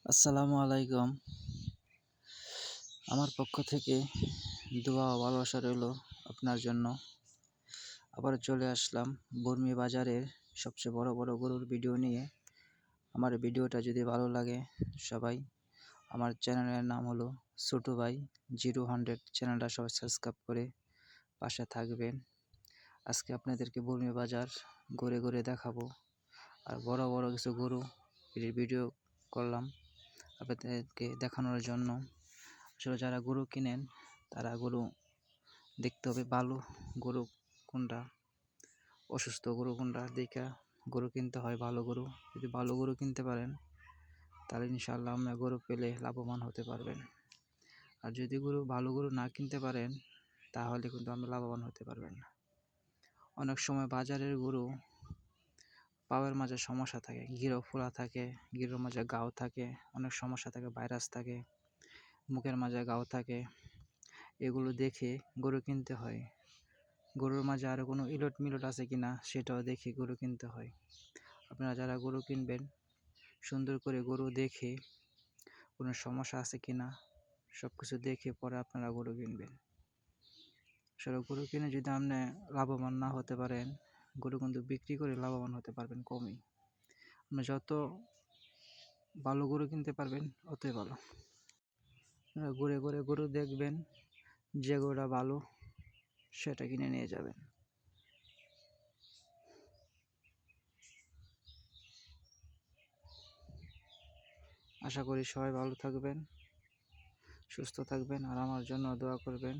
আসসালামু আলাইকুম। আমার পক্ষ থেকে দোয়া ও ভালোবাসা রইলো আপনার জন্য। আবারও চলে আসলাম বর্মি বাজারের সবচেয়ে বড় বড় গরুর ভিডিও নিয়ে। আমার ভিডিওটা যদি ভালো লাগে সবাই, আমার চ্যানেলের নাম হলো ছোটু ভাই 0-100, চ্যানেলটা সবাই সাবস্ক্রাইব করে পাশে থাকবেন। আজকে আপনাদেরকে বর্মি বাজার ঘুরে ঘুরে দেখাবো, আর বড় বড় কিছু গরু ভিডিও করলাম আপনাদেরকে দেখানোর জন্য। আসলে যারা গরু কিনেন তারা গরু দেখতে হবে ভালো গরু কোনটা, অসুস্থ গরু কোনটা দেখা গরু কিনতে হয়। ভালো গরু, যদি ভালো গরু কিনতে পারেন তাহলে ইনশাআল্লাহ আপনার গরু পেলে লাভবান হতে পারবেন। আর যদি ভালো গরু না কিনতে পারেন তাহলে কিন্তু আপনি লাভবান হতে পারবেন না। অনেক সময় বাজারের গরু পাওয়ার মাঝে সমস্যা থাকে, গিরো ফোলা থাকে, গিরোর মাঝে গাও থাকে, অনেক সমস্যা থাকে, ভাইরাস থাকে, মুখের মাঝে গাও থাকে। এগুলো দেখে গরু কিনতে হয়। গরুর মাঝে আরও কোনো ইলট মিলট আছে কিনা সেটাও দেখে গরু কিনতে হয়। আপনারা যারা গরু কিনবেন সুন্দর করে গরু দেখে কোনো সমস্যা আছে কিনা সব কিছু দেখে পরে আপনারা গরু কিনবেন। আসলে গরু কিনে যদি আপনি লাভবান না হতে পারেন, গরু কিন্তু বিক্রি করে লাভবান হতে পারবেন কমই। আপনি যত ভালো গরু কিনতে পারবেন অতই ভালো। আপনারা ঘুরে ঘুরে গরু দেখবেন, যে গরুটা ভালো সেটা কিনে নিয়ে যাবেন। আশা করি সবাই ভালো থাকবেন, সুস্থ থাকবেন, আর আমার জন্য দোয়া করবেন।